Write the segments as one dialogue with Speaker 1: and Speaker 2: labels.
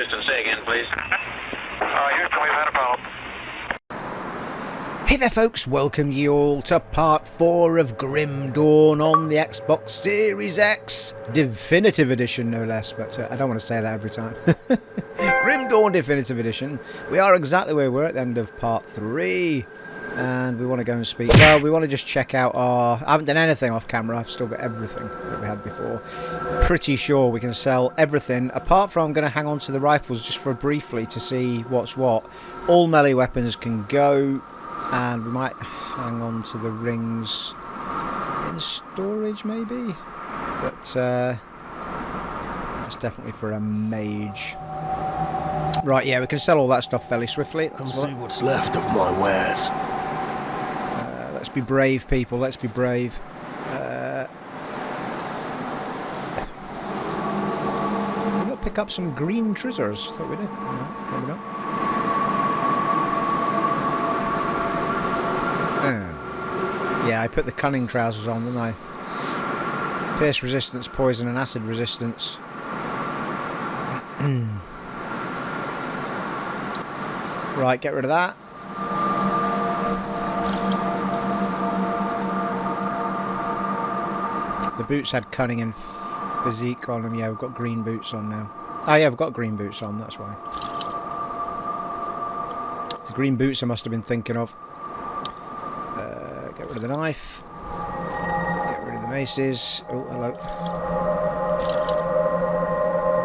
Speaker 1: Houston, say again, please.
Speaker 2: Houston, we've had a problem.
Speaker 3: Hey there folks, welcome you all to part 4 of Grim Dawn on the Xbox Series X Definitive Edition, no less, but I don't want to say that every time. Grim Dawn Definitive Edition. We are exactly where we were at the end of part 3, and we want to go and speak. Well, we want to just check out our... I haven't done anything off camera, I've still got everything that we had before. Pretty sure we can sell everything, apart from I'm going to hang on to the rifles just for briefly to see what's what. All melee weapons can go. And we might hang on to the rings in storage, maybe. But that's definitely for a mage. Right, yeah, we can sell all that stuff fairly swiftly.
Speaker 4: I'll see what's left of my wares.
Speaker 3: Let's be brave, people. Let's be brave. We've got to pick up some green treasures. Thought we did. No, maybe not. Yeah, I put the cunning trousers on, didn't I? Pierce resistance, poison and acid resistance. Right, get rid of that. The boots had cunning and physique on them. Yeah, we've got green boots on now. Oh yeah, we've got green boots on, that's why. It's the green boots I must have been thinking of. Get rid of the knife. Get rid of the maces. Oh, hello.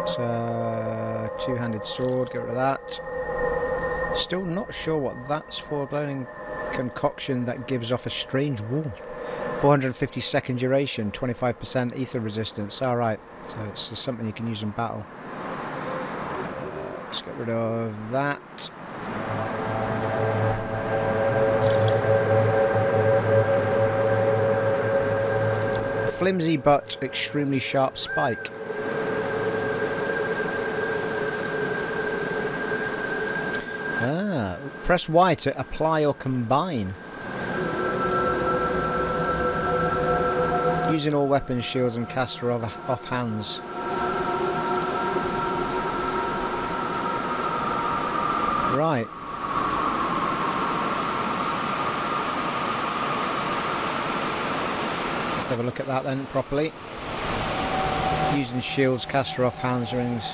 Speaker 3: It's a two-handed sword. Get rid of that. Still not sure what that's for. Glowing concoction that gives off a strange warmth. 450 second duration. 25% ether resistance. Alright. So it's just something you can use in battle. Let's get rid of that. Flimsy but extremely sharp spike. Ah, press Y to apply or combine. Using all weapons, shields and Kasparov off hands. Right. Have a look at that then properly. Using shields, Kasparov hands rings.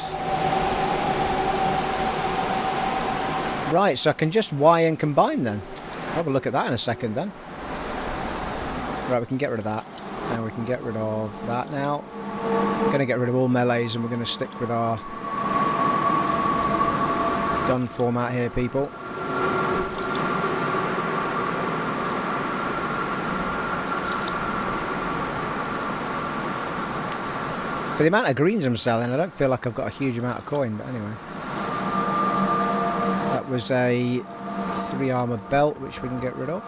Speaker 3: Right, so I can just Y and combine then. Have a look at that in a second then. Right, we can get rid of that. Now we can get rid of that now. We're going to get rid of all melees and we're going to stick with our gun format here, people. For the amount of greens I'm selling, I don't feel like I've got a huge amount of coin, but anyway. That was a 3 armour belt, which we can get rid of.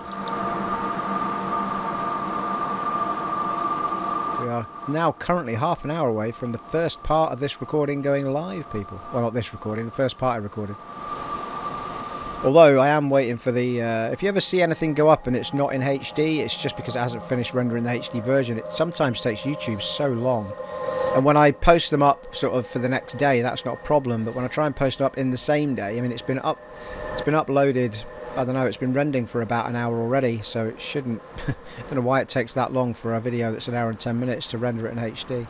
Speaker 3: We are now currently half an hour away from the first part of this recording going live, people. Well, not this recording, the first part I recorded. Although I am waiting for the... if you ever see anything go up and it's not in HD, it's just because it hasn't finished rendering the HD version. It sometimes takes YouTube so long. And when I post them up sort of for the next day, that's not a problem. But when I try and post them up in the same day, I mean, it's been uploaded, I don't know, it's been rendering for about an hour already. So it shouldn't... I don't know why it takes that long for a video that's an hour and 10 minutes to render it in HD.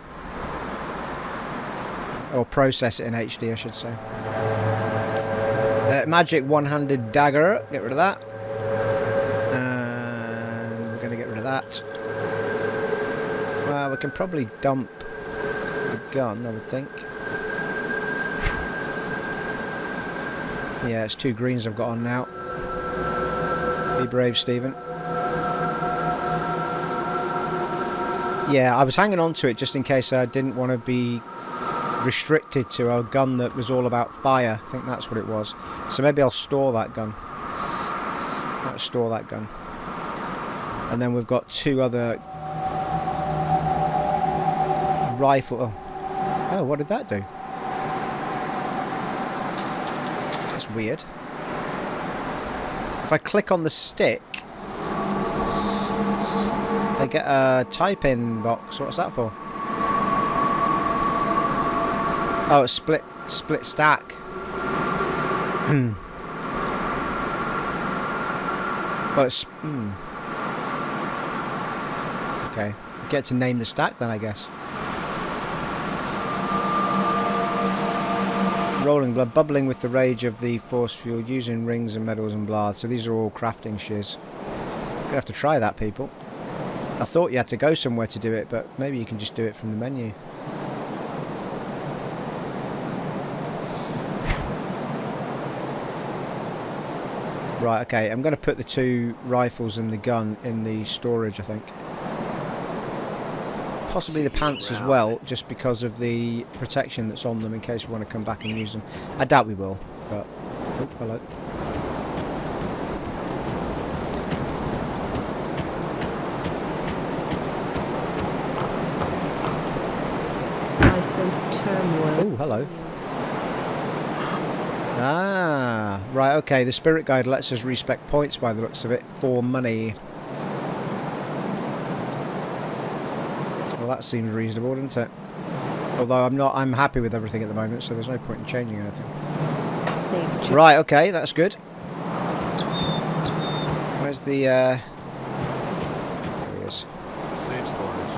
Speaker 3: Or process it in HD, I should say. Magic one-handed dagger, get rid of that. And we're going to get rid of that. Well, we can probably dump the gun, I would think. Yeah, it's 2 greens I've got on now. Be brave, Stephen. Yeah, I was hanging on to it just in case I didn't want to be restricted to a gun that was all about fire. I think that's what it was. So maybe I'll store that gun. I'll store that gun. And then we've got 2 other rifle. Oh, what did that do? That's weird. If I click on the stick, I get a type-in box. What's that for? Oh, it's split. split stack. Well, it's... Okay. I get to name the stack then, I guess. Rolling blood, bubbling with the rage of the force fuel, using rings and medals and blah. So these are all crafting shiz. Gonna have to try that, people. I thought you had to go somewhere to do it, but maybe you can just do it from the menu. Right, okay, I'm going to put the 2 rifles and the gun in the storage, I think. Possibly the pants as well, just because of the protection that's on them in case we want to come back and use them. I doubt we will, but... Oh, hello.
Speaker 1: I sense turmoil.
Speaker 3: Oh, hello. Ah, right, okay. The spirit guide lets us respec points by the looks of it for money. Well, that seems reasonable, doesn't it? Although I'm happy with everything at the moment, so there's no point in changing anything. Right, okay, that's good. Where's the there he is.
Speaker 4: Safe storage.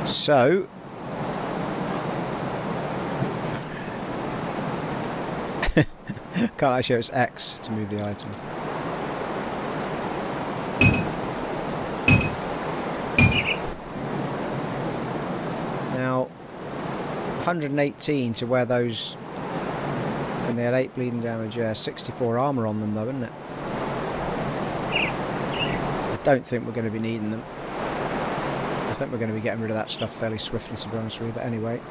Speaker 3: So can't actually, it's X to move the item. Now 118 to wear those, and they had 8 bleeding damage. Yeah, 64 armour on them though, isn't it? I don't think we're going to be needing them. I think we're going to be getting rid of that stuff fairly swiftly, to be honest with you, but anyway.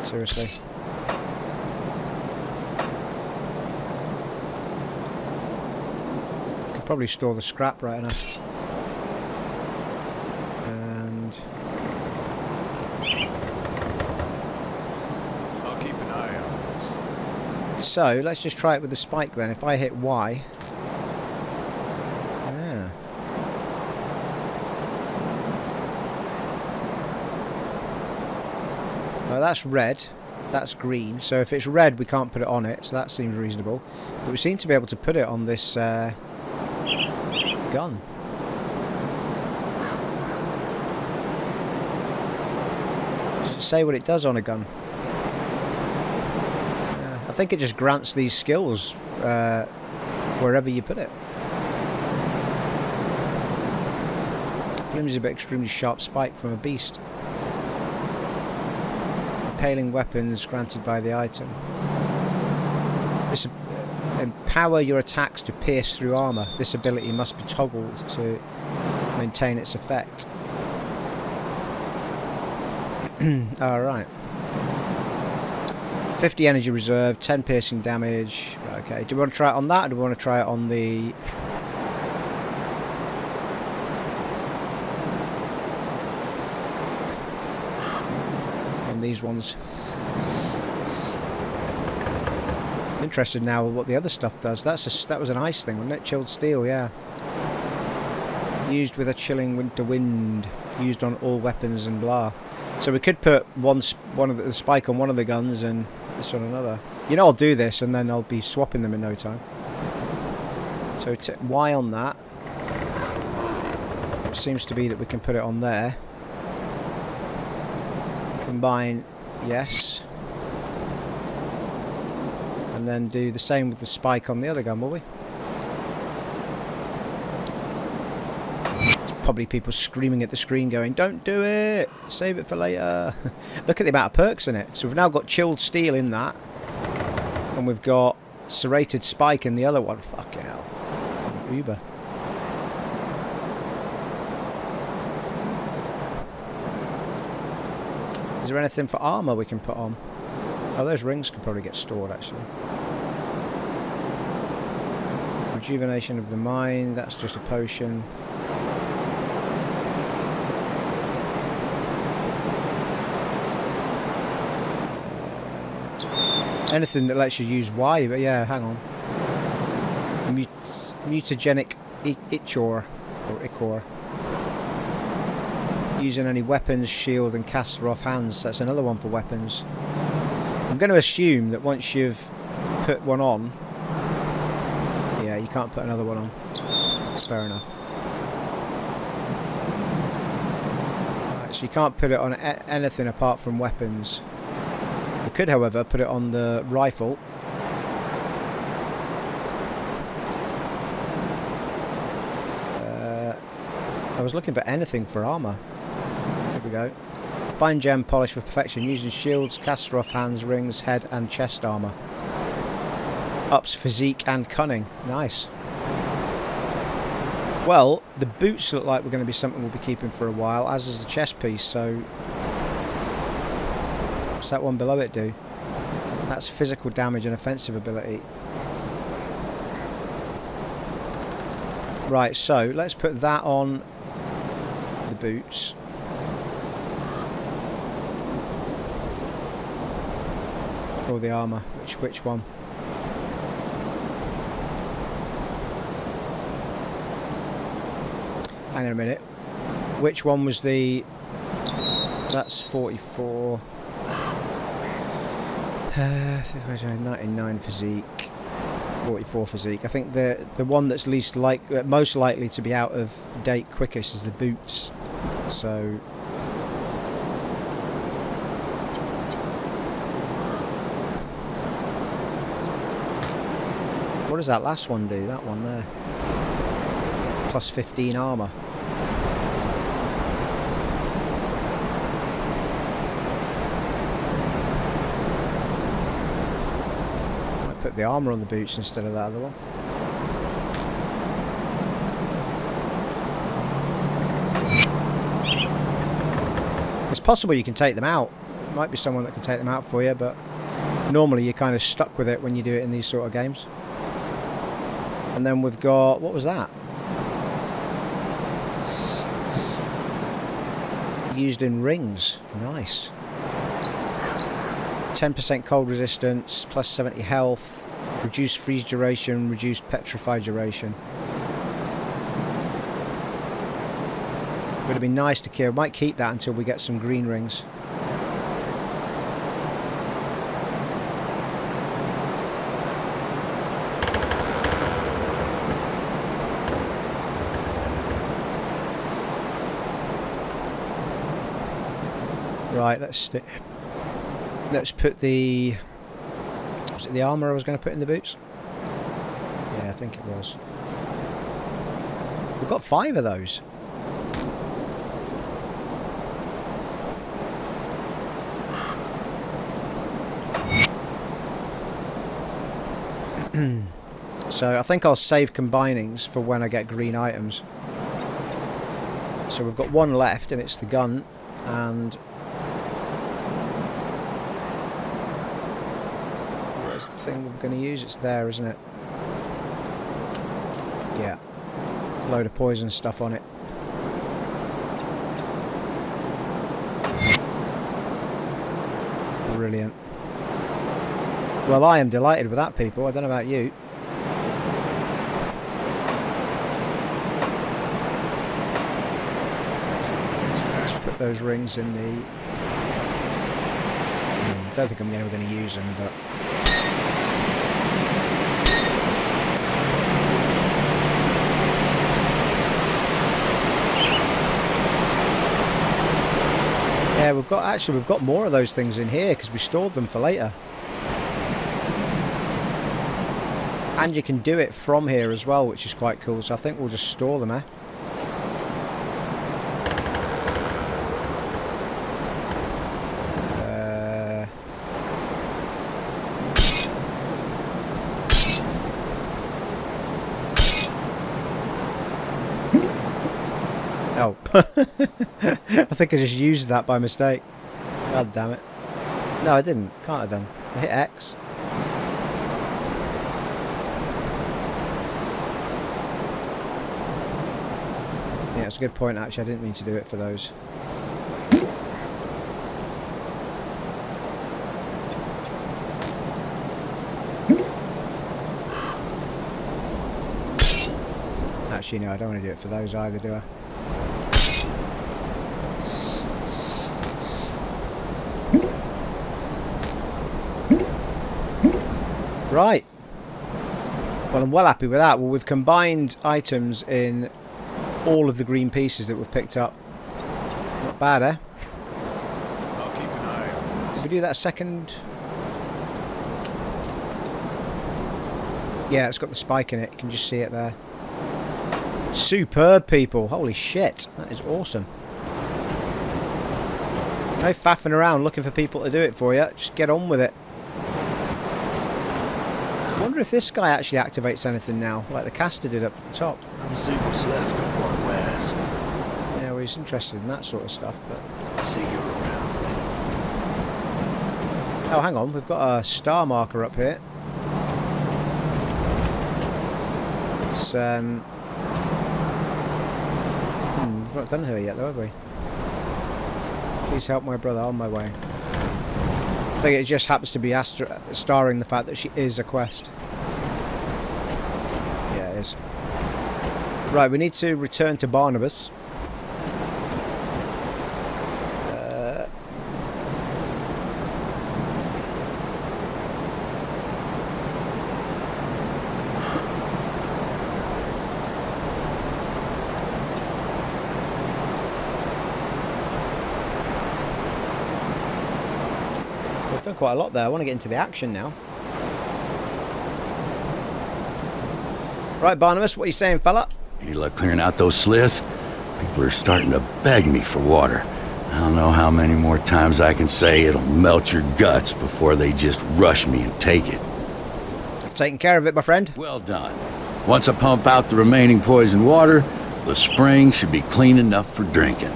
Speaker 3: Seriously. Could probably store the scrap right enough. And
Speaker 4: I'll keep an eye on this.
Speaker 3: so let's just try it with the spike then. If I hit Y. Yeah. Well, that's red, that's green, so if it's red we can't put it on it, so that seems reasonable. But we seem to be able to put it on this gun. Does it say what it does on a gun? I think it just grants these skills wherever you put it. Flimsy but extremely sharp spike from a beast. Impaling weapons granted by the item. This empower your attacks to pierce through armour. This ability must be toggled to maintain its effect. Alright. 50 energy reserve, 10 piercing damage. Okay, do we want to try it on that, or do we want to try it on the... these ones? I'm interested now with what the other stuff does. That was an ice thing, wasn't it? Chilled steel, yeah. Used with a chilling winter wind. Used on all weapons and blah. So we could put one of the spike on one of the guns and this on another. You know, I'll do this and then I'll be swapping them in no time. So Y on that. It seems to be that we can put it on there. Combine, yes. And then do the same with the spike on the other gun, will we? Probably people screaming at the screen going, don't do it! Save it for later! Look at the amount of perks in it. So we've now got chilled steel in that. And we've got serrated spike in the other one. Fucking hell. Uber. Is there anything for armour we can put on? Oh, those rings can probably get stored, actually. Rejuvenation of the mind, that's just a potion. Anything that lets you use Y, but yeah, hang on. Mutagenic Ichor, or Ichor. Using any weapons, shield and Kasparov hands. That's another one for weapons. I'm going to assume that once you've put one on, yeah, you can't put another one on. That's fair enough. Right, so you can't put it on anything apart from weapons. You could, however, put it on the rifle. I was looking for anything for armour. Here we go. Fine gem polish for perfection, using shields, Kasparov hands, rings, head and chest armour. Ups physique and cunning. Nice. Well, the boots look like we're going to be something we'll be keeping for a while, as is the chest piece, so... What's that one below it do? That's physical damage and offensive ability. Right, so let's put that on the boots. Or the armour. Which one? Hang on a minute. Which one was the... That's 44. 99 physique. 44 physique. I think the one that's most likely to be out of date quickest is the boots. So what does that last one do? That one there. Plus 15 armour. Put the armour on the boots instead of that other one. It's possible you can take them out. Might be someone that can take them out for you, but normally you're kind of stuck with it when you do it in these sort of games. And then we've got... What was that? Used in rings. Nice. 10% cold resistance, plus 70 health, reduced freeze duration, reduced petrify duration. Would have been nice to kill. Might keep that until we get some green rings. Right, let's put the... Was it the armour I was going to put in the boots? Yeah, I think it was. We've got 5 of those. So I think I'll save combinings for when I get green items. So we've got one left and it's the gun, and where's the thing we're going to use? It's there, isn't it? Yeah. Load of poison stuff on it. Brilliant. Well, I am delighted with that, people. I don't know about you. Let's put those rings in the... don't think I'm ever going to use them, but... yeah, we've got more of those things in here because we stored them for later. And you can do it from here as well, which is quite cool. So I think we'll just store them, eh? Oh. I think I just used that by mistake. God damn it. No, I didn't. Can't have done. I hit X. Yeah, it's a good point actually. I didn't mean to do it for those. Actually, no, I don't want to do it for those either, do I? Right. Well, I'm well happy with that. Well, we've combined items in all of the green pieces that we've picked up. Not bad, eh?
Speaker 4: I'll keep an eye on
Speaker 3: Did we do that second? Yeah, it's got the spike in it. You can just see it there. Superb, people. Holy shit. That is awesome. No faffing around looking for people to do it for you. Just get on with it. I wonder if this guy actually activates anything now, like the caster did up at the top.
Speaker 4: Come see what's left of what wears.
Speaker 3: Yeah, well, he's interested in that sort of stuff, but...
Speaker 4: See you around.
Speaker 3: Oh, hang on. We've got a star marker up here. It's, we've not done her yet, though, have we? Please help my brother on my way. I think it just happens to be starring the fact that she is a quest. Yeah, it is. Right, we need to return to Barnabus. Done quite a lot there. I want to get into the action now. Right, Barnabus, what are you saying, fella?
Speaker 5: Any luck clearing out those sliths? People are starting to beg me for water. I don't know how many more times I can say it'll melt your guts before they just rush me and take it.
Speaker 3: I've taken care of it, my friend.
Speaker 5: Well done. Once I pump out the remaining poisoned water, the spring should be clean enough for drinking.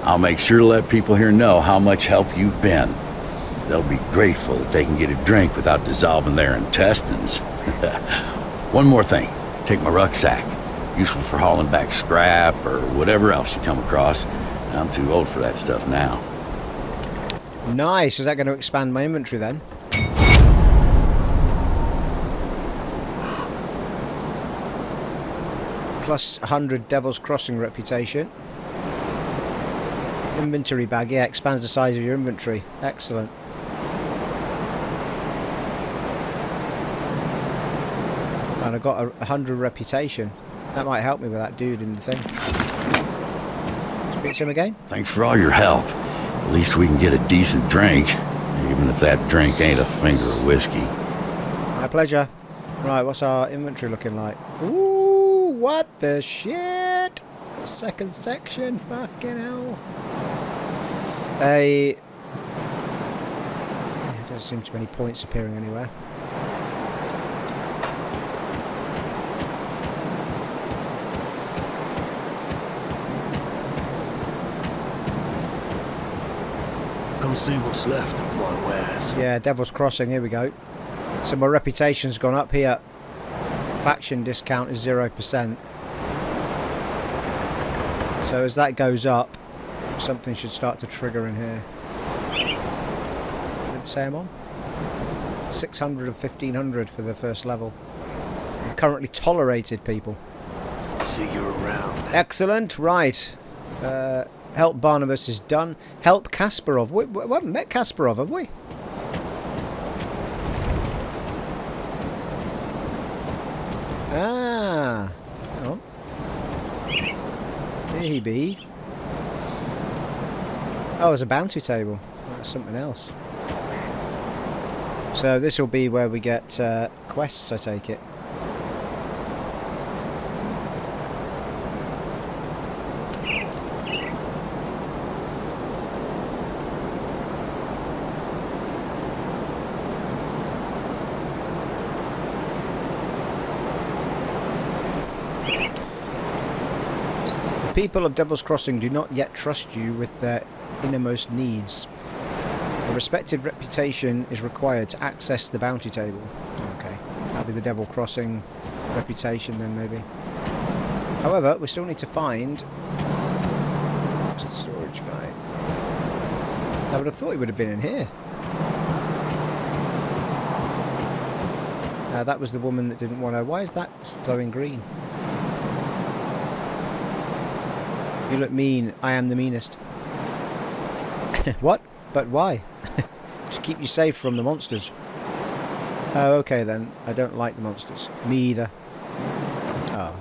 Speaker 5: I'll make sure to let people here know how much help you've been. They'll be grateful if they can get a drink without dissolving their intestines. One more thing. Take my rucksack. Useful for hauling back scrap or whatever else you come across. I'm too old for that stuff now.
Speaker 3: Nice. Is that going to expand my inventory then? Plus 100 Devil's Crossing reputation. Inventory bag. Yeah, expands the size of your inventory. Excellent. And I got 100 reputation. That might help me with that dude in the thing. Speak to him again.
Speaker 5: Thanks for all your help. At least we can get a decent drink, even if that drink ain't a finger of whiskey.
Speaker 3: My pleasure. Right, what's our inventory looking like? Ooh, what the shit? The second section, fucking hell. There doesn't seem to be any points appearing anywhere.
Speaker 4: Come see what's left of what wears.
Speaker 3: Yeah, Devil's Crossing, here we go. So my reputation's gone up here. Faction discount is 0%. So as that goes up, something should start to trigger in here. What did it say I'm on? 600 of 1500 for the first level. I'm currently tolerated, people.
Speaker 4: See you around.
Speaker 3: Excellent, right. Help Barnabus is done. Help Kasparov. We haven't met Kasparov, have we? Ah. Hang on. Here he be. Oh, there's a bounty table. That's something else. So this will be where we get quests, I take it. The people of Devil's Crossing do not yet trust you with their innermost needs. A respected reputation is required to access the bounty table. Okay, that'll be the Devil Crossing reputation then, maybe. However, we still need to find... What's the storage guy? I would have thought he would have been in here. That was the woman that didn't want to... Why is that glowing green? You look mean. I am the meanest. What? But why? To keep you safe from the monsters. Oh, okay then. I don't like the monsters. Me either. Oh.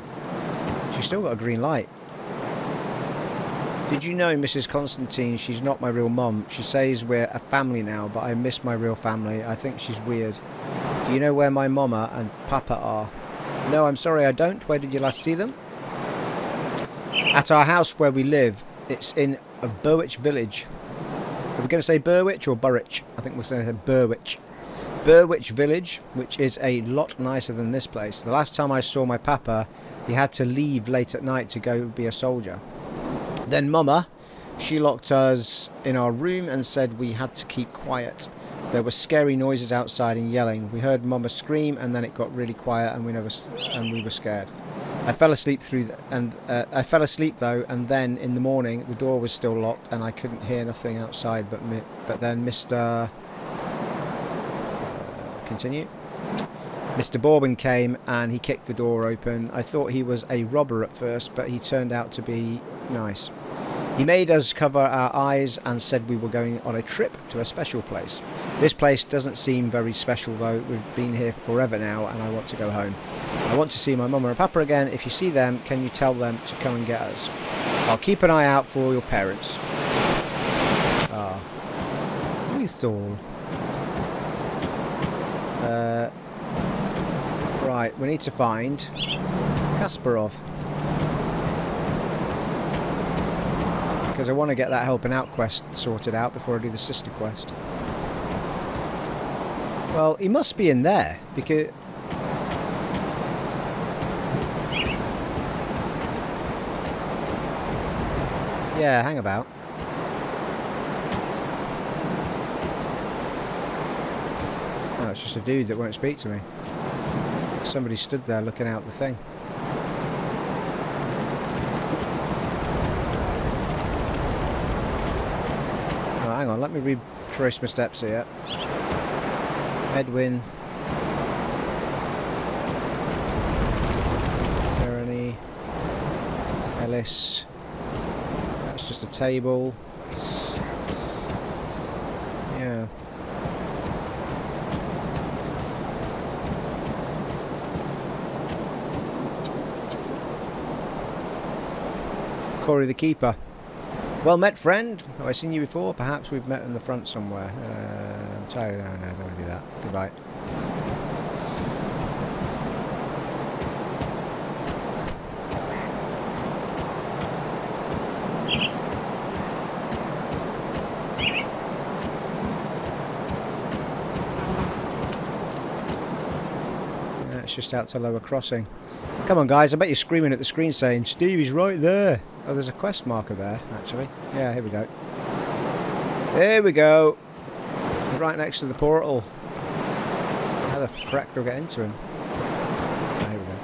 Speaker 3: She's still got a green light. Did you know, Mrs. Constantine, she's not my real mum. She says we're a family now, but I miss my real family. I think she's weird. Do you know where my mama and papa are? No, I'm sorry, I don't. Where did you last see them? At our house where we live. It's in a Burwich village. Are we going to say Burwich or Burwich? I think we're going to say Burwich. Burwich village, which is a lot nicer than this place. The last time I saw my papa, he had to leave late at night to go be a soldier. Then Mama, she locked us in our room and said we had to keep quiet. There were scary noises outside and yelling. We heard Mama scream, and then it got really quiet, and we were scared. I fell asleep I fell asleep though, and then in the morning the door was still locked, and I couldn't hear nothing outside. But then Mr. Continue. Mr. Bourbon came and he kicked the door open. I thought he was a robber at first, but he turned out to be nice. He made us cover our eyes and said we were going on a trip to a special place. This place doesn't seem very special though. We've been here forever now and I want to go home. I want to see my mama and papa again. If you see them, can you tell them to come and get us? I'll keep an eye out for your parents. Ah. We saw. Right, we need to find Kasparov. Because I want to get that helping out quest sorted out before I do the sister quest. Well, he must be in there, because... Yeah, hang about. Oh, it's just a dude that won't speak to me. Somebody stood there looking out the thing. Oh, hang on, let me retrace my steps here. Edwin. Bernie. Ellis. That's just a table. Yeah. Corey the Keeper. Well met, friend. Have I seen you before? Perhaps we've met in the front somewhere. I'm tired. No, I don't want to do that. Goodbye. It's just out to Lower Crossing. Come on, guys. I bet you're screaming at the screen saying, Stevie's right there. Oh, there's a quest marker there, actually. Yeah, here we go. Here we go. Right next to the portal. How the frack do I get into him? Oh, here we go.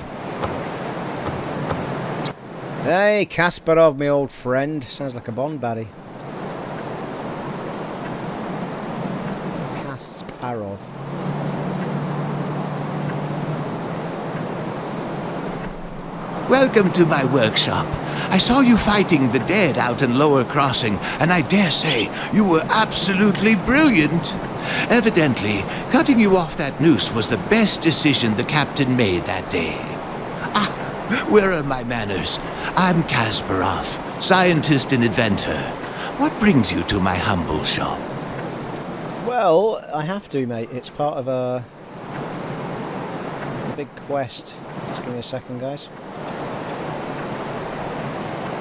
Speaker 3: Hey, Kasparov, my old friend. Sounds like a Bond baddie. Kasparov.
Speaker 6: Welcome to my workshop. I saw you fighting the dead out in Lower Crossing, and I dare say you were absolutely brilliant. Evidently, cutting you off that noose was the best decision the captain made that day. Ah, where are my manners? I'm Kasparov, scientist and inventor. What brings you to my humble shop?
Speaker 3: Well, I have to, mate. It's part of a big quest. Just give me a second, guys.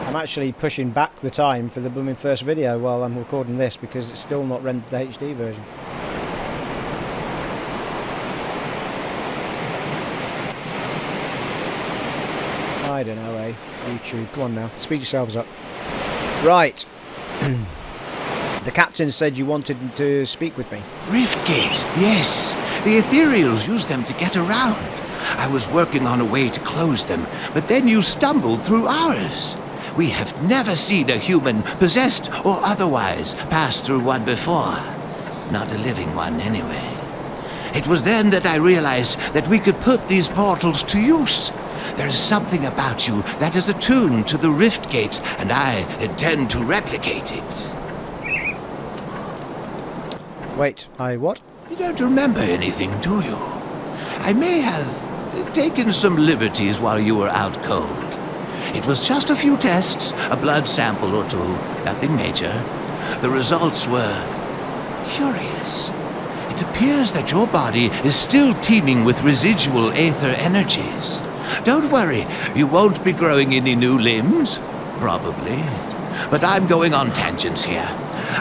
Speaker 3: I'm actually pushing back the time for the blooming first video while I'm recording this because it's still not rendered the HD version. I don't know, eh? YouTube, come on now, speed yourselves up. Right. The captain said you wanted to speak with me.
Speaker 6: Rift gates, yes. The ethereals use them to get around. I was working on a way to close them, but then you stumbled through ours. We have never seen a human, possessed or otherwise, pass through one before. Not a living one, anyway. It was then that I realized that we could put these portals to use. There is something about you that is attuned to the rift gates, and I intend to replicate it.
Speaker 3: Wait, I what?
Speaker 6: You don't remember anything, do you? I may have taken some liberties while you were out cold. It was just a few tests, a blood sample or two, nothing major. The results were curious. It appears that your body is still teeming with residual aether energies. Don't worry, you won't be growing any new limbs, probably. But I'm going on tangents here.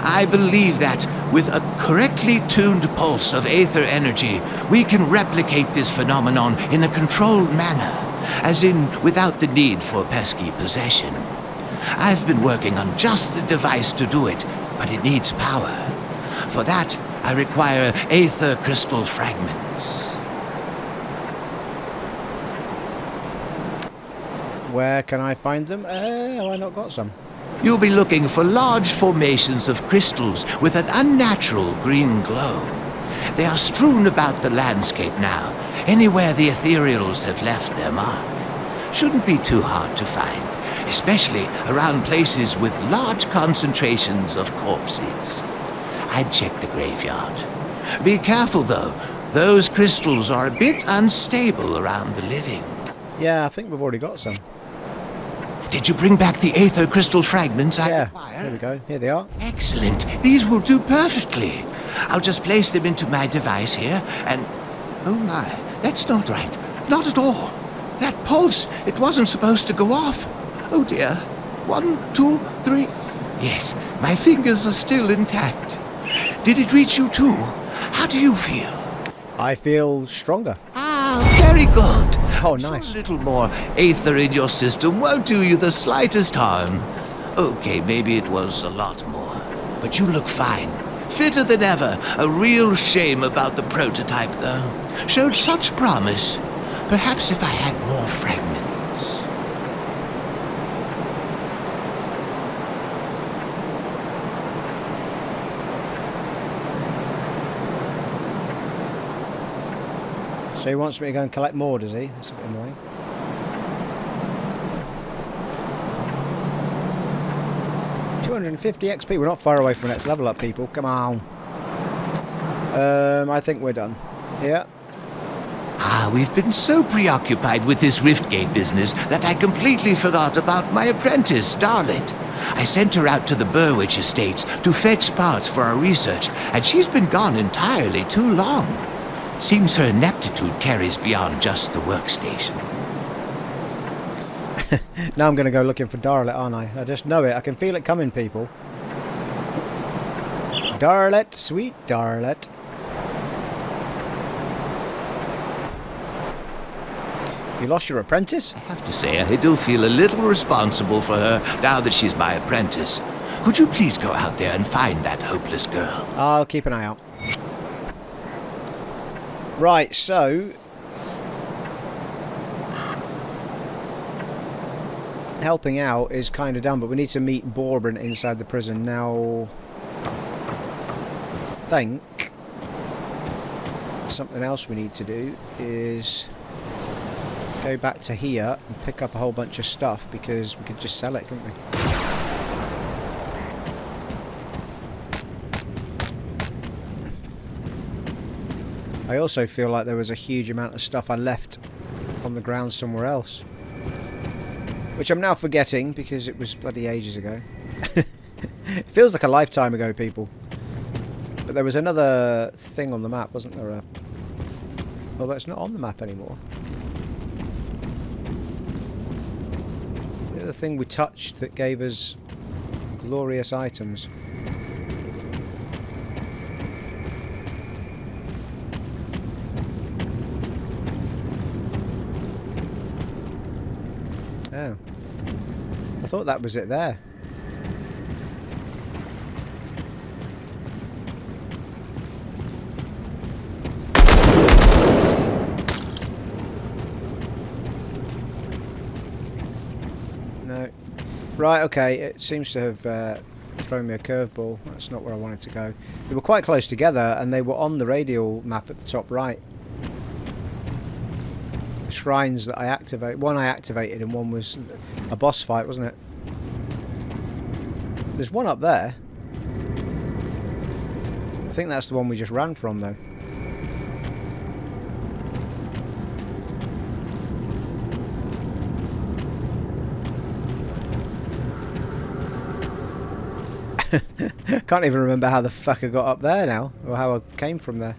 Speaker 6: I believe that with a correctly tuned pulse of aether energy, we can replicate this phenomenon in a controlled manner, as in without the need for pesky possession. I've been working on just the device to do it, but it needs power. For that, I require aether crystal fragments.
Speaker 3: Where can I find them? Have I not got some?
Speaker 6: You'll be looking for large formations of crystals with an unnatural green glow. They are strewn about the landscape now, anywhere the ethereals have left their mark. Shouldn't be too hard to find, especially around places with large concentrations of corpses. I'd check the graveyard. Be careful, though. Those crystals are a bit unstable around the living.
Speaker 3: Yeah, I think we've already got some.
Speaker 6: Did you bring back the aether crystal fragments I require?
Speaker 3: Here we go. Here they are.
Speaker 6: Excellent. These will do perfectly. I'll just place them into my device here, and... Oh my, that's not right. Not at all. That pulse, it wasn't supposed to go off. Oh dear. 1, 2, 3... Yes, my fingers are still intact. Did it reach you too? How do you feel?
Speaker 3: I feel stronger.
Speaker 6: Ah, very good.
Speaker 3: Oh, nice.
Speaker 6: So a little more aether in your system won't do you the slightest harm. Okay, maybe it was a lot more. But you look fine. Fitter than ever. A real shame about the prototype, though. Showed such promise. Perhaps if I had more fragments.
Speaker 3: So he wants me to go and collect more, does he? That's a bit annoying. $250 XP. We're not far away from the next level up, people. Come on. I think we're done. Yeah.
Speaker 6: Ah, we've been so preoccupied with this Riftgate business that I completely forgot about my apprentice, Darlet. I sent her out to the Burwich estates to fetch parts for our research, and she's been gone entirely too long. Seems her ineptitude carries beyond just the workstation.
Speaker 3: Now I'm going to go looking for Darlet, aren't I? I just know it. I can feel it coming, people. Darlet, sweet Darlet. You lost your apprentice?
Speaker 6: I have to say, I do feel a little responsible for her now that she's my apprentice. Could you please go out there and find that hopeless girl?
Speaker 3: I'll keep an eye out. Right, so... helping out is kind of done, but we need to meet Bourbon inside the prison. Now... I think... something else we need to do is... go back to here and pick up a whole bunch of stuff, because we could just sell it, couldn't we? I also feel like there was a huge amount of stuff I left on the ground somewhere else. Which I'm now forgetting because it was bloody ages ago. It feels like a lifetime ago, people. But there was another thing on the map, wasn't there? Although it's not on the map anymore. The other thing we touched that gave us glorious items. Oh. I thought that was it there. No. Right, okay, it seems to have thrown me a curveball. That's not where I wanted to go. They were quite close together, and they were on the radial map at the top right. The shrines that I activated. One I activated, and one was a boss fight, wasn't it? There's one up there. I think that's the one we just ran from, though. Can't even remember how the fuck I got up there now, or how I came from there.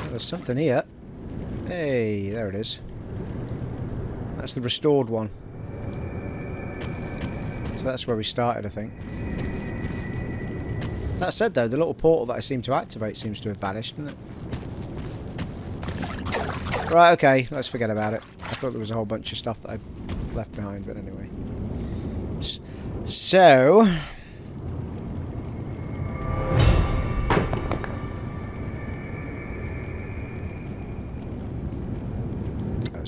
Speaker 3: There's something here. Hey, there it is. That's the restored one. So that's where we started, I think. That said, though, the little portal that I seem to activate seems to have vanished, doesn't it? Right, okay, let's forget about it. I thought there was a whole bunch of stuff that I left behind, but anyway. So...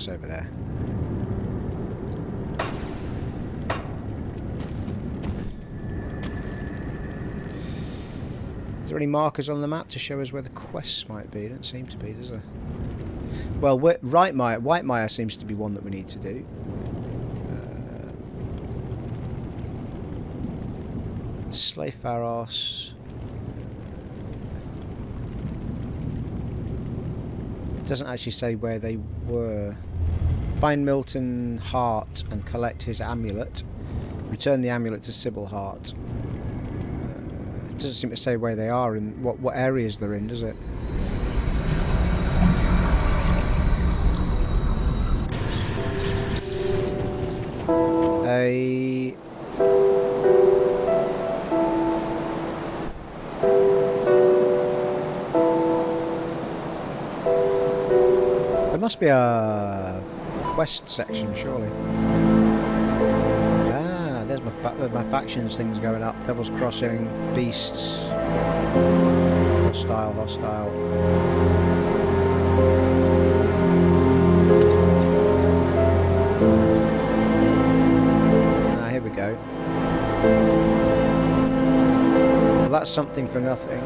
Speaker 3: over there. Is there any markers on the map to show us where the quests might be? Don't seem to be, does there? Well, Wightmire seems to be one that we need to do. Slay Pharos. It doesn't actually say where they were. Find Milton Hart and collect his amulet. Return the amulet to Sybil Hart. It doesn't seem to say where they are and what areas they're in, does it? There must be a quest section, surely. Ah, there's my factions things going up. Devil's Crossing, Beasts, Hostile. Ah, here we go. Well, that's something for nothing.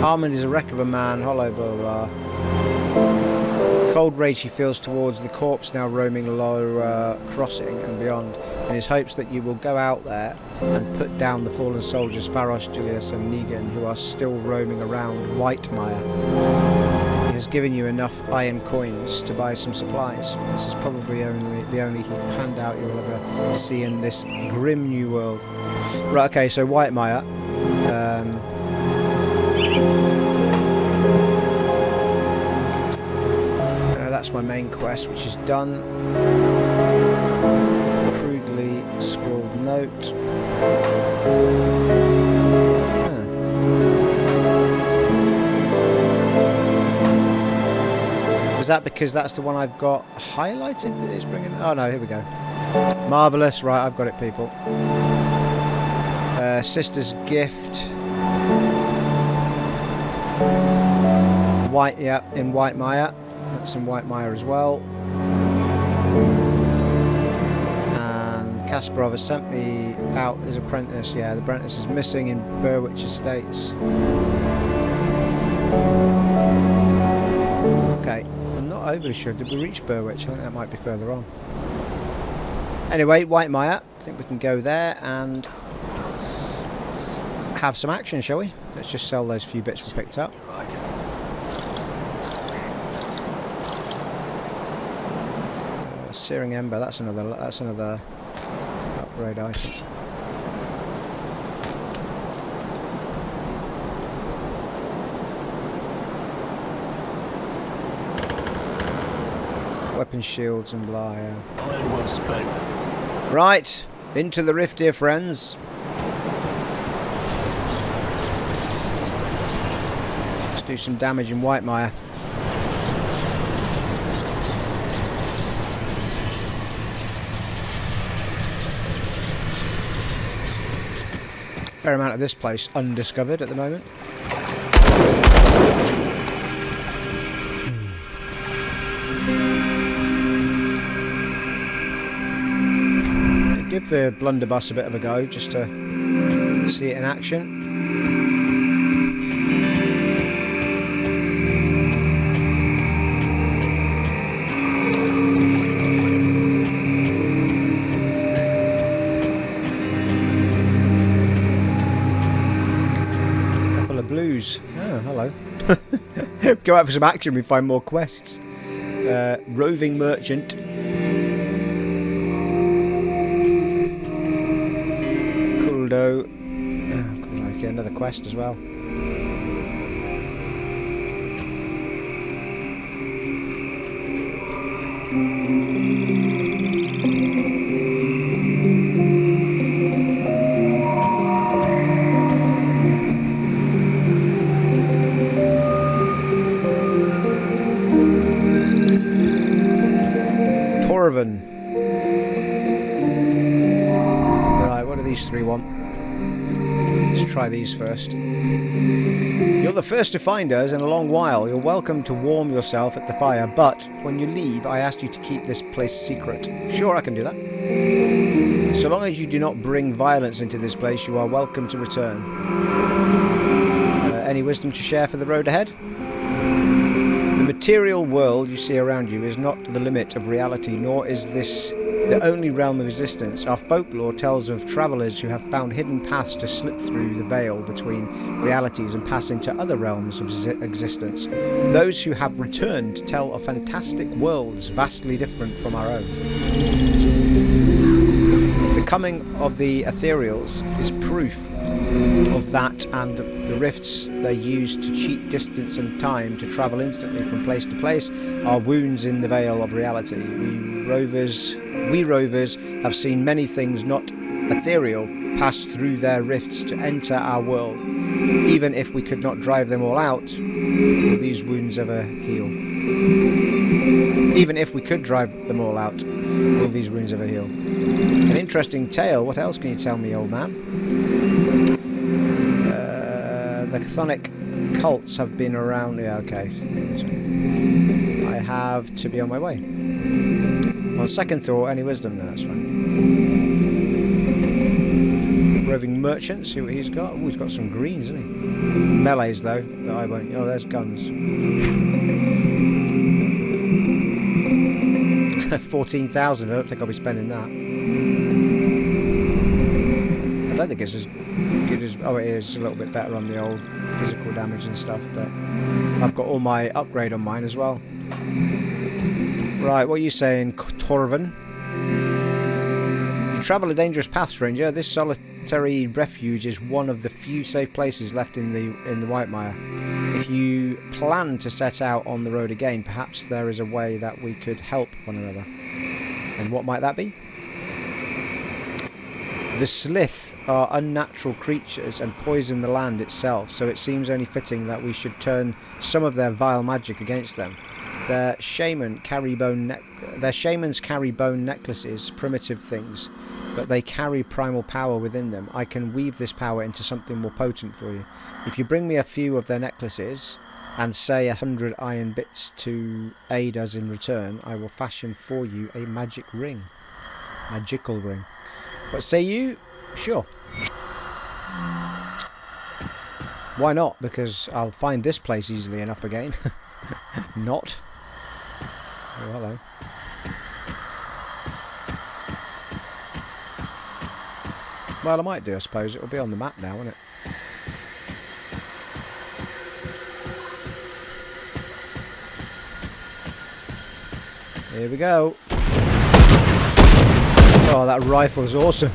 Speaker 3: Harmon is a wreck of a man, hollow, blah, blah, blah. Cold rage he feels towards the corpse now roaming Lower Crossing and beyond, in his hopes that you will go out there and put down the fallen soldiers Pharos, Julius and Negan, who are still roaming around Wightmire. He has given you enough iron coins to buy some supplies. This is probably the only handout you will ever see in this grim new world. Right, okay, so Wightmire. That's my main quest, which is done. Crudely scrawled note. Is that because that's the one I've got highlighted that it's bringing? Oh no, here we go. Marvellous. Right, I've got it, people. Sister's Gift. In Wightmire. That's in Wightmire as well. And Kasparov has sent me out his apprentice. Yeah, the apprentice is missing in Berwick Estates. Okay, I'm not overly sure. Did we reach Berwick? I think that might be further on. Anyway, Wightmire. I think we can go there and have some action, shall we? Let's just sell those few bits we picked up. Searing Ember, that's another upgrade item. Weapon shields and blah, yeah.
Speaker 4: Iron well spent.
Speaker 3: Right, into the rift, dear friends. Do some damage in Wightmire. Fair amount of this place undiscovered at the moment. Give the blunderbuss a bit of a go just to see it in action. Couple of blues. Oh, hello. Go out for some action, we find more quests. Roving merchant. Kuldo. Oh, okay, another quest as well. Torven. Right, what do these three want? Let's try these first. You're the first to find us in a long while. You're welcome to warm yourself at the fire, but when you leave, I asked you to keep this place secret. Sure, I can do that. So long as you do not bring violence into this place, you are welcome to return. Any wisdom to share for the road ahead? The material world you see around you is not the limit of reality, nor is this the only realm of existence. Our folklore tells of travellers who have found hidden paths to slip through the veil between realities and pass into other realms of existence. Those who have returned tell of fantastic worlds vastly different from our own. The coming of the ethereals is proof of that, and the rifts they use to cheat distance and time to travel instantly from place to place are wounds in the veil of reality. We rovers have seen many things not ethereal pass through their rifts to enter our world. Even if we could not drive them all out, will these wounds ever heal? Even if we could drive them all out, will these wounds ever heal? An interesting tale. What else can you tell me, old man? The chthonic cults have been around. Yeah, okay. I have to be on my way. On second thought, any wisdom? No, that's fine. Roving merchant, see what he's got. Oh, he's got some greens, isn't he? Melees, though, that I won't. Oh, there's guns. 14,000. I don't think I'll be spending that. I don't think it's as good as... Oh, it is a little bit better on the old physical damage and stuff, but I've got all my upgrade on mine as well. Right, what are you saying, Torven? You travel a dangerous path, stranger. This solitary refuge is one of the few safe places left in the Wightmire. If you plan to set out on the road again, perhaps there is a way that we could help one another. And what might that be? The Slith are unnatural creatures and poison the land itself, so it seems only fitting that we should turn some of their vile magic against them. Their shamans carry bone necklaces, primitive things, but they carry primal power within them. I can weave this power into something more potent for you. If you bring me a few of their necklaces, and say 100 iron bits to aid us in return, I will fashion for you a magic ring. Magical ring. What say you? Sure. Why not? Because I'll find this place easily enough again. Not. Oh, hello. Well, I might do, I suppose. It'll be on the map now, won't it? Here we go. Oh, that rifle's awesome.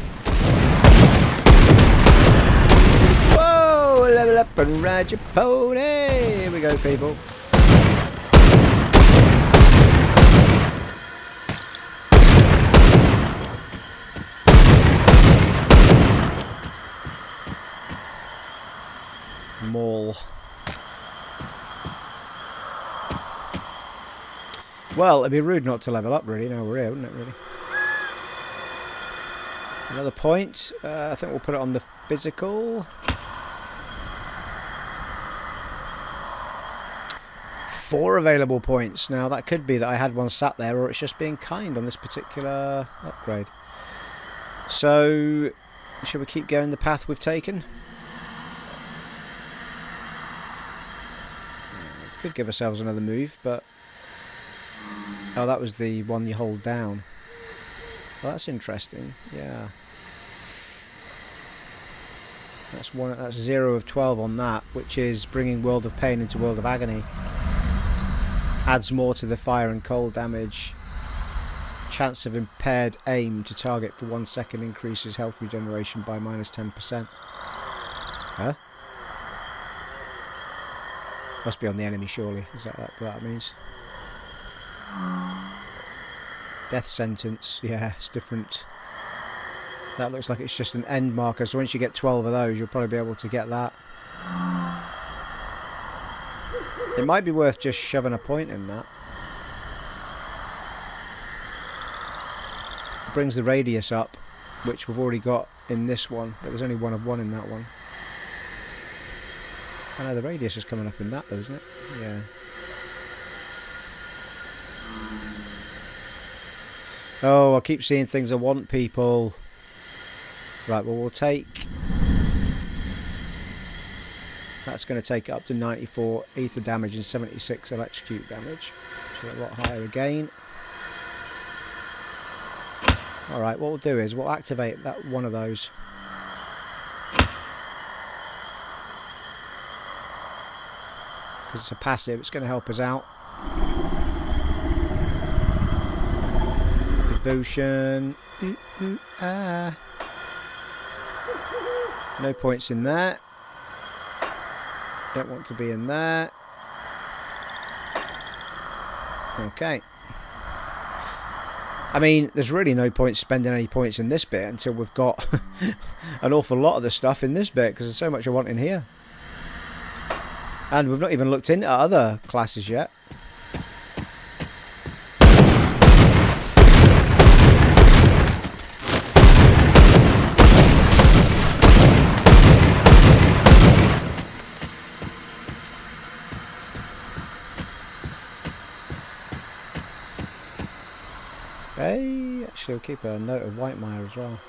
Speaker 3: Whoa! Level up and ride your pony! Here we go, people. Maul. Well, it'd be rude not to level up, really. No, we're here, wouldn't it, really? Another point. I think we'll put it on the physical. 4 available points. Now, that could be that I had one sat there, or it's just being kind on this particular upgrade. So, should we keep going the path we've taken? Could give ourselves another move, but... Oh, that was the one you hold down. Well, that's interesting. Yeah. That's 0 of 12 on that, which is bringing World of Pain into World of Agony. Adds more to the fire and cold damage. Chance of impaired aim to target for 1 second increases health regeneration by -10%. Huh? Must be on the enemy, surely. Is that what that means? Death sentence. Yeah, it's different. That looks like it's just an end marker. So once you get 12 of those, you'll probably be able to get that. It might be worth just shoving a point in that. It brings the radius up, which we've already got in this one, but there's only 1 of 1 in that one. I know the radius is coming up in that though, isn't it? Yeah. Oh, I keep seeing things I want, people. Right, well, we'll take... That's going to take it up to 94 ether damage and 76 electrocute damage. So a lot higher again. Alright, what we'll do is we'll activate that one of those. Because it's a passive, it's going to help us out. Devotion. No points in there. Don't want to be in there. Okay. I mean, there's really no point spending any points in this bit until we've got an awful lot of the stuff in this bit, because there's so much I want in here. And we've not even looked into other classes yet. Hey, actually I'll keep a note of Wightmire as well.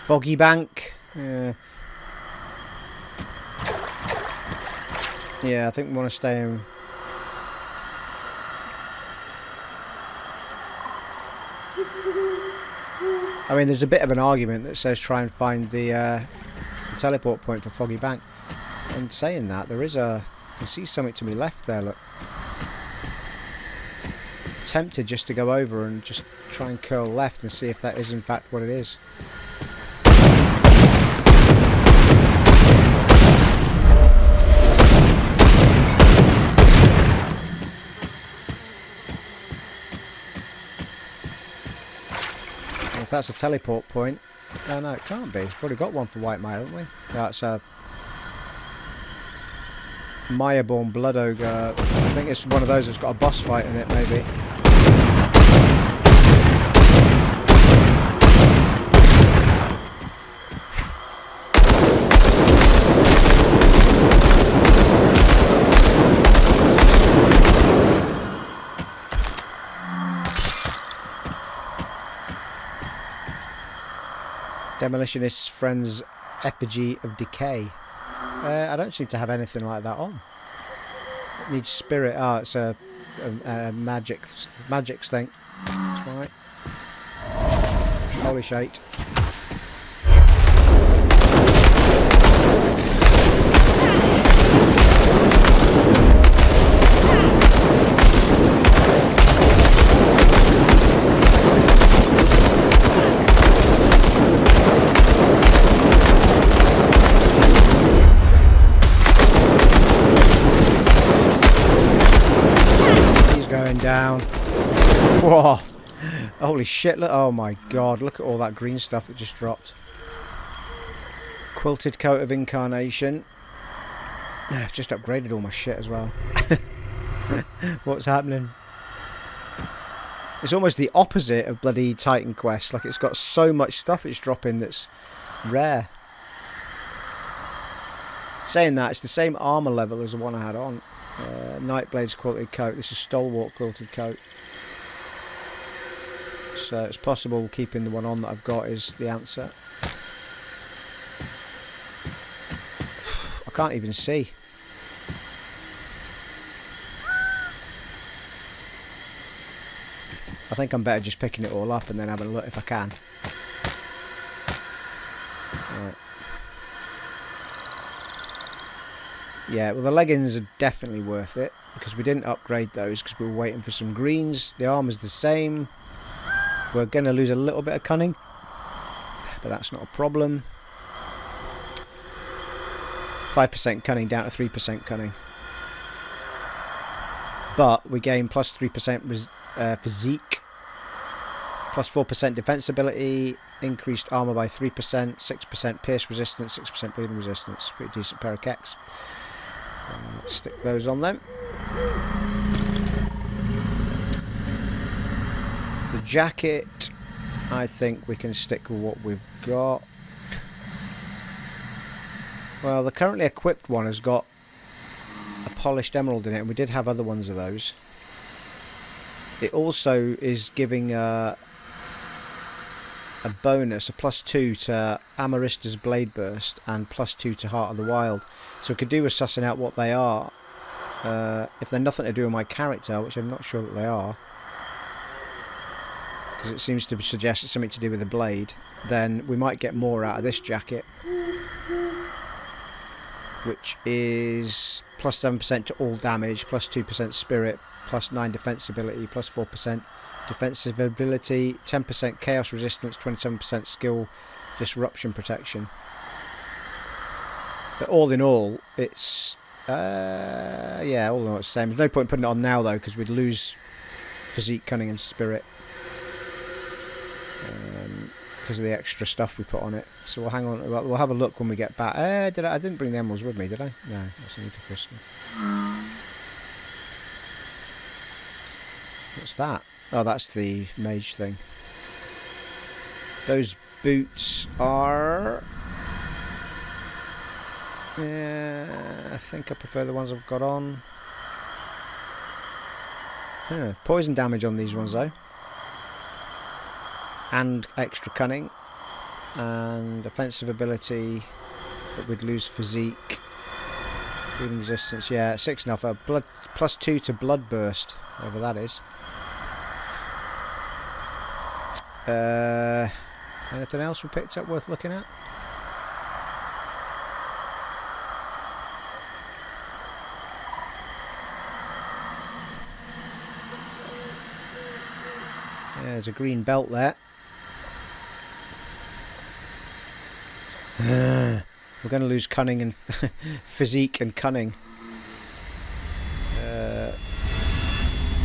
Speaker 3: Foggy Bank. Yeah, I think we want to stay in. I mean, there's a bit of an argument that says try and find the teleport point for Foggy Bank. And saying that, there is a... I can see something to my left there, look. Tempted just to go over and just try and curl left and see if that is in fact what it is. If that's a teleport point... Oh no, it can't be. We've already got one for Wightmire, haven't we? That's a... Mireborn Blood Ogre. I think it's one of those that's got a boss fight in it, maybe. Demolitionist's Friend's Effigy of Decay. I don't seem to have anything like that on. It needs spirit. Oh, it's a magics thing. That's right. Holy shite. Down. Whoa. Holy shit, look. Oh my god, look at all that green stuff that just dropped. Quilted coat of incarnation. I've just upgraded all my shit as well. What's happening? It's almost the opposite of bloody Titan Quest. Like, it's got so much stuff it's dropping that's rare. Saying that, it's the same armour level as the one I had on. Nightblade's quilted coat. This is Stalwart quilted coat. So it's possible keeping the one on that I've got is the answer. I can't even see. I think I'm better just picking it all up and then having a look if I can. Right. Yeah, well, the leggings are definitely worth it because we didn't upgrade those because we were waiting for some greens. The armour's the same. We're going to lose a little bit of cunning, but that's not a problem. 5% cunning down to 3% cunning. But we gain plus 3% physique, plus 4% defensibility, increased armour by 3%, 6% pierce resistance, 6% bleeding resistance. Pretty decent pair of kecks. Stick those on then. The jacket, I think we can stick with what we've got. Well, the currently equipped one has got a polished emerald in it, and we did have other ones of those. It also is giving a bonus, a +2 to Amarista's Blade Burst and +2 to Heart of the Wild. So we could do with sussing out what they are. If they're nothing to do with my character, which I'm not sure that they are, because it seems to suggest it's something to do with the blade, then we might get more out of this jacket, which is +7% to all damage, +2% spirit, +9 defensibility, +4% defensive ability, 10% chaos resistance, 27% skill disruption protection. But all in all, it's yeah, all in all it's the same. There's no point in putting it on now though, because we'd lose physique, cunning, and spirit because of the extra stuff we put on it. So we'll hang on. We'll have a look when we get back. I didn't bring the emeralds with me, did I? No, that's only for Christmas. What's that? Oh, that's the mage thing. Those boots are... yeah, I think I prefer the ones I've got on. Yeah, poison damage on these ones though. And extra cunning. And offensive ability. But we'd lose physique. Bleeding resistance, yeah, 6 enough. Blood, +2 to blood burst, whatever that is. Anything else we picked up worth looking at? Yeah, there's a green belt there. We're going to lose cunning and physique and cunning.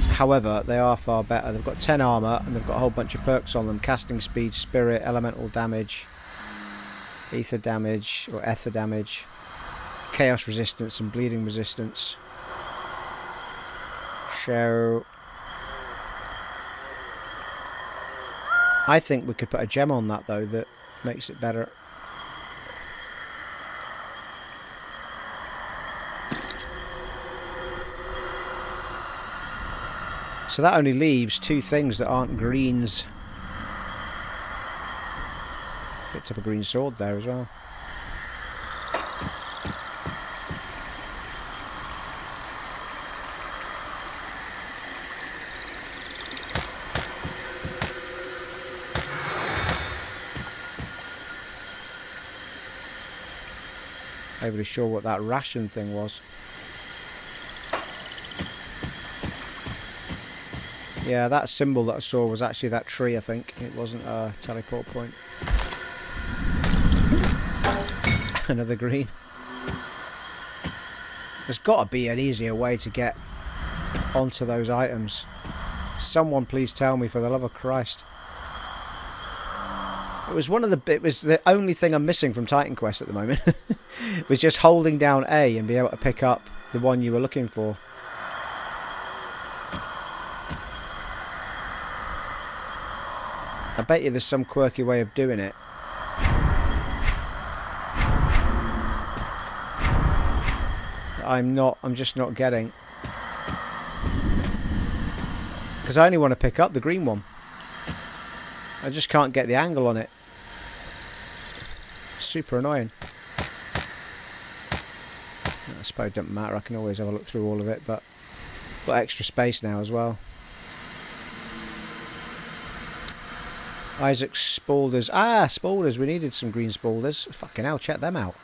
Speaker 3: However, they are far better. They've got 10 armour and they've got a whole bunch of perks on them. Casting speed, spirit, elemental damage, ether damage or ether damage, chaos resistance and bleeding resistance. So I think we could put a gem on that though that makes it better. So that only leaves 2 things that aren't greens. Picked up a green sword there as well. Not really sure what that ration thing was. Yeah, that symbol that I saw was actually that tree, I think. It wasn't a teleport point. Another green. There's got to be an easier way to get onto those items. Someone please tell me, for the love of Christ. It was it was the only thing I'm missing from Titan Quest at the moment. Was just holding down A and be able to pick up the one you were looking for. I bet you there's some quirky way of doing it. I'm just not getting. Because I only want to pick up the green one. I just can't get the angle on it. Super annoying. I suppose it doesn't matter, I can always have a look through all of it, but got extra space now as well. Isaac Spaulders. Ah, Spaulders, we needed some green Spaulders. Fucking hell, check them out.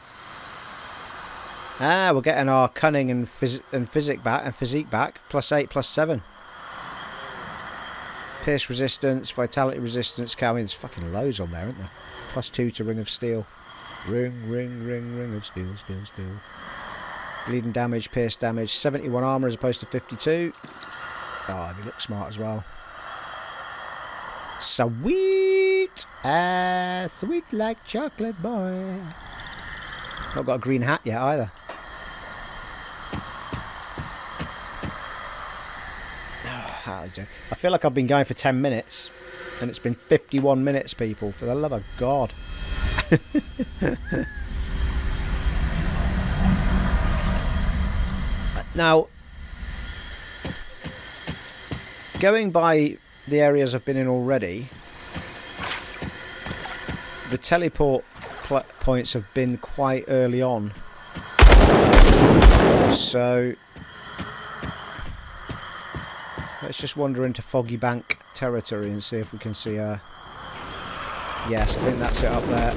Speaker 3: Ah, we're getting our cunning and physique back, +8, +7. Pierce resistance, vitality resistance. I mean, there's fucking loads on there, aren't there? +2 to Ring of Steel. Ring of Steel, steel. Bleeding damage, pierce damage. 71 armour as opposed to 52. Oh, they look smart as well. Sweet! Sweet like chocolate, boy. Not got a green hat yet either. I feel like I've been going for 10 minutes and it's been 51 minutes, people, for the love of God. Now, going by the areas I've been in already, the teleport points have been quite early on. So let's just wander into Foggy Bank territory and see if we can see a... Yes, I think that's it up there.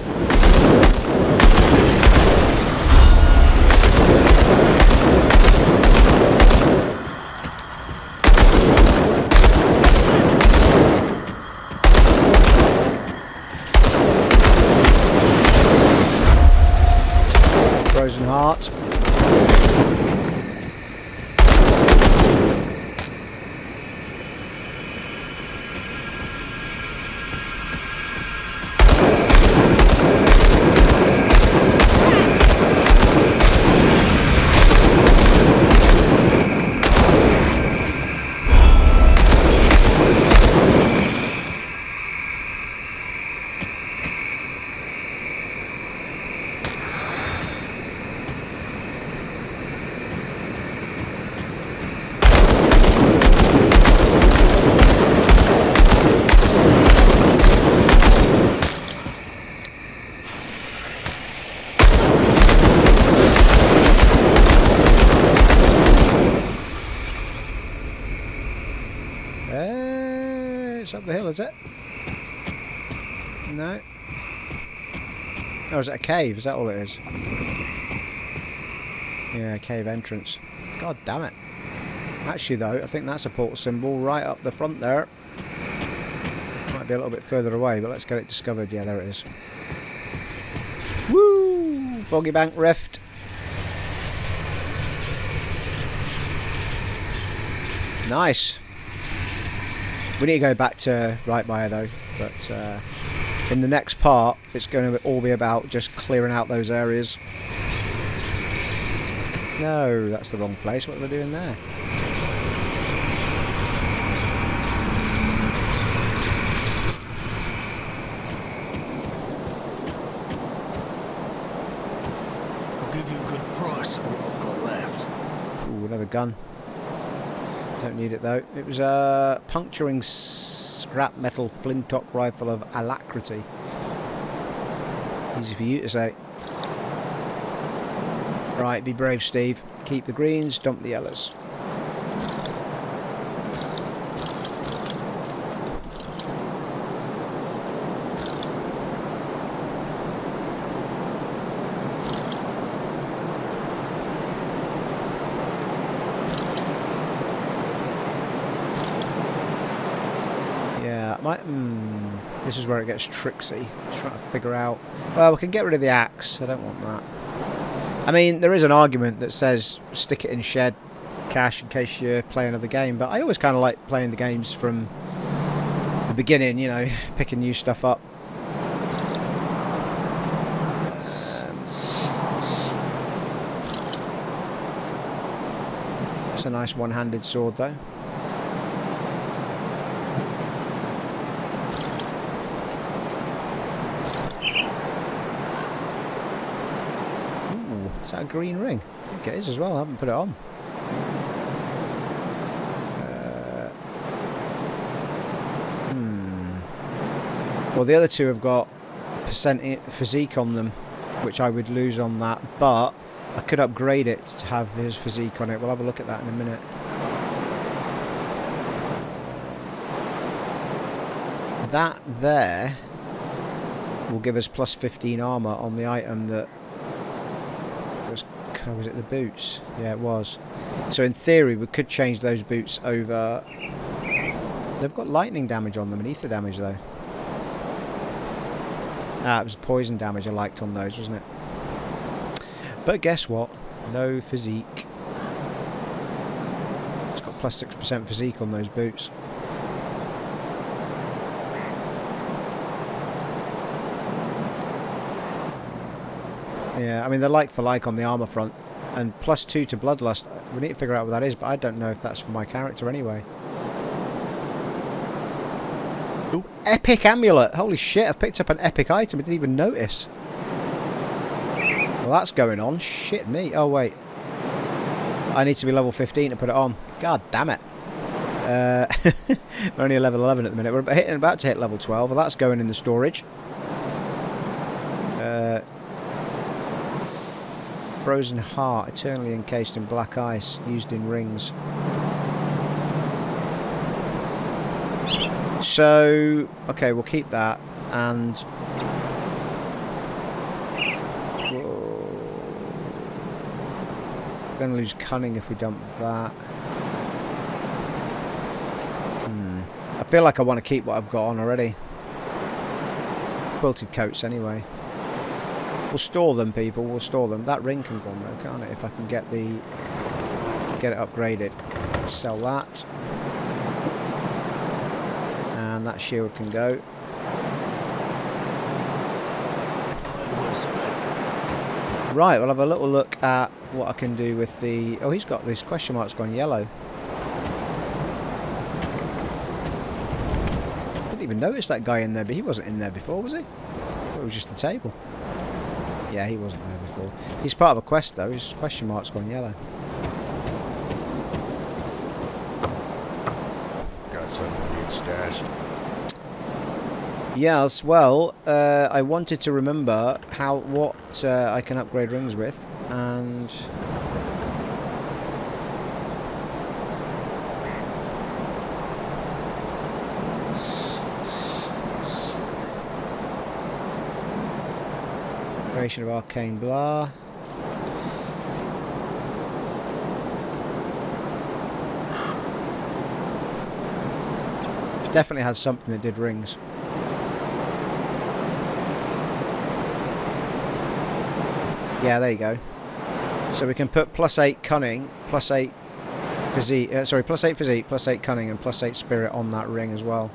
Speaker 3: Frozen Heart. It's up the hill, is it? No. Oh, is it a cave? Is that all it is? Yeah, cave entrance. God damn it. Actually, though, I think that's a port symbol right up the front there. Might be a little bit further away, but let's get it discovered. Yeah, there it is. Woo! Foggy Bank Rift. Nice. We need to go back to Wightmire though, but in the next part it's going to all be about just clearing out those areas. No, that's the wrong place. What are we doing there?
Speaker 4: I'll give you a good price for what I've got left.
Speaker 3: Ooh, another gun. Don't need it though. It was a puncturing scrap metal flintlock rifle of alacrity. Easy for you to say. Right, be brave, Steve. Keep the greens, dump the yellows. This is where it gets tricksy. Just trying to figure out... Well, we can get rid of the axe. I don't want that. I mean, there is an argument that says stick it in shed cache in case you play another game, but I always kind of like playing the games from the beginning, you know, picking new stuff up. It's a nice one-handed sword though. Ooh, is that a green ring? I think it is as well, I haven't put it on. Well, the other two have got percent physique on them, which I would lose on that, but I could upgrade it to have his physique on it. We'll have a look at that in a minute. That there will give us plus 15 armour on the item that was it the boots? Yeah, it was. So in theory we could change those boots over. They've got lightning damage on them and ether damage though. Ah, it was poison damage I liked on those, wasn't it? But guess what? No physique. It's got plus 6% physique on those boots. Yeah, I mean they're like for like on the armour front. And plus 2 to Bloodlust. We need to figure out what that is, but I don't know if that's for my character anyway. Ooh, epic amulet! Holy shit, I've picked up an epic item, I didn't even notice. Well, that's going on. Shit me. Oh, wait. I need to be level 15 to put it on. God damn it. We're only at level 11 at the minute. We're about to hit level 12. Well, that's going in the storage. Frozen heart, eternally encased in black ice, used in rings. So, okay, we'll keep that, and we're going to lose cunning if we dump that. I feel like I want to keep what I've got on already. Quilted coats anyway. We'll store them, people, we'll store them. That ring can go on though, can't it? If I can get it upgraded. Sell that. And that shield can go. Right, we'll have a little look at what I can do with the... Oh, he's got this question mark's gone yellow. Didn't even notice that guy in there, but he wasn't in there before, was he? I thought it was just the table. Yeah, he wasn't there before. He's part of a quest though, his question mark's gone yellow.
Speaker 4: Got something you need stashed?
Speaker 3: Yes, well, I wanted to remember what I can upgrade rings with, and creation of arcane blah. Definitely had something that did rings. Yeah, there you go. So we can put +8 cunning, +8 physique, sorry, +8 physique, +8 cunning, and +8 spirit on that ring as well.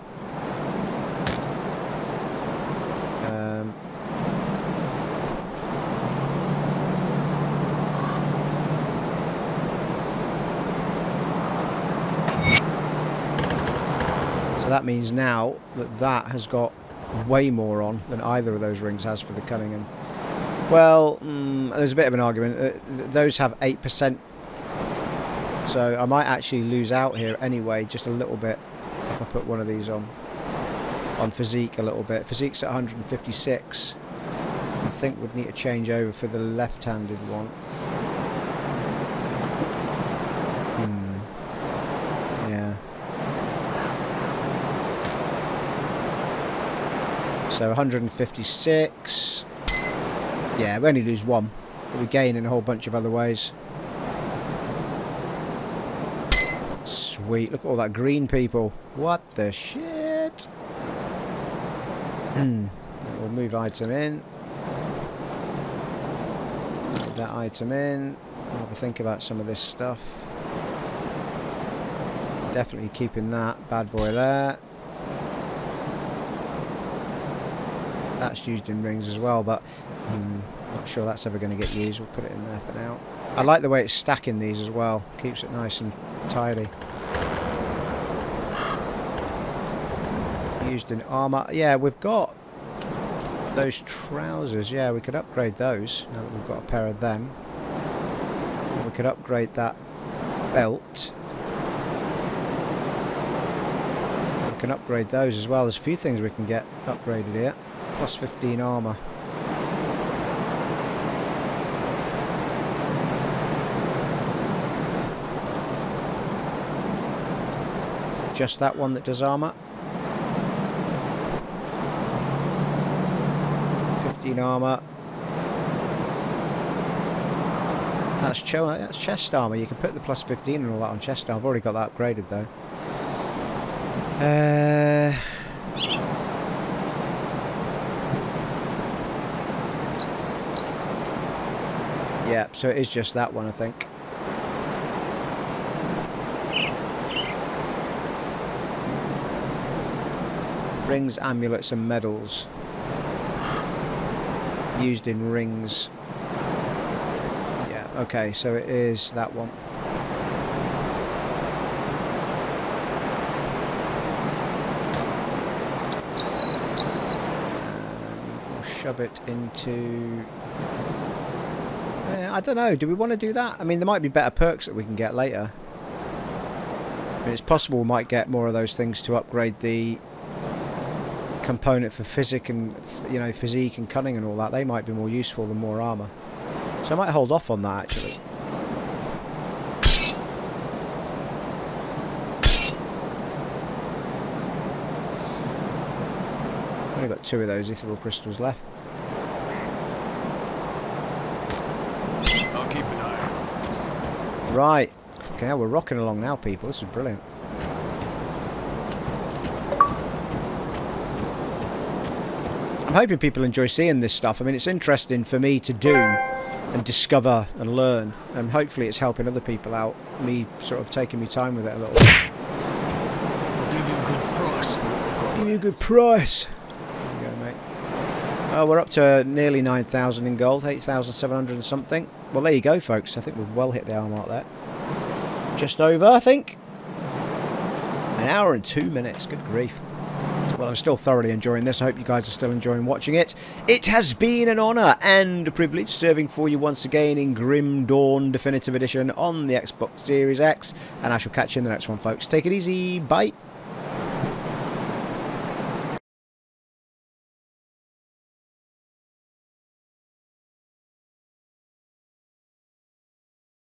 Speaker 3: So that means now that has got way more on than either of those rings has for the cunning and... Well, there's a bit of an argument. Those have 8%, so I might actually lose out here anyway, just a little bit, if I put one of these on physique a little bit. Physique's at 156. I think we'd need to change over for the left-handed one. Yeah. So 156. Yeah, we only lose one, but we gain in a whole bunch of other ways. Sweet, look at all that green, people. What the shit? We'll move item in. Move that item in. I'll have a think about some of this stuff. Definitely keeping that bad boy there. That's used in rings as well, but not sure that's ever going to get used. We'll put it in there for now. I like the way it's stacking these as well. Keeps it nice and tidy. Used in armour. Yeah, we've got those trousers. Yeah, we could upgrade those now that we've got a pair of them. And we could upgrade that belt. We can upgrade those as well. There's a few things we can get upgraded here. Plus 15 armour. Just that one that does armour. 15 armour. That's chest armour. You can put the plus 15 and all that on chest armour. I've already got that upgraded though. Yeah, so it is just that one, I think. Rings, amulets and medals. Used in rings. Yeah, okay, so it is that one. We'll shove it into... I don't know, do we want to do that? I mean, there might be better perks that we can get later. I mean, it's possible we might get more of those things to upgrade the component for physique and, you know, physique and cunning and all that. They might be more useful than more armour. So I might hold off on that actually. I've only got 2 of those ethereal crystals left.
Speaker 4: I'll keep an eye on.
Speaker 3: Right. Okay, we're rocking along now, people. This is brilliant. I'm hoping people enjoy seeing this stuff. I mean, it's interesting for me to do and discover and learn, and hopefully it's helping other people out, me sort of taking me time with it a little bit.
Speaker 4: I'll give you a good price.
Speaker 3: Give you a good price. There you go, mate. Oh, we're up to nearly 9,000 in gold, 8,700 and something. Well, there you go, folks. I think we've well hit the hour mark there. Just over, I think. An hour and 2 minutes. Good grief. Well, I'm still thoroughly enjoying this. I hope you guys are still enjoying watching it. It has been an honour and a privilege serving for you once again in Grim Dawn Definitive Edition on the Xbox Series X. And I shall catch you in the next one, folks. Take it easy. Bye.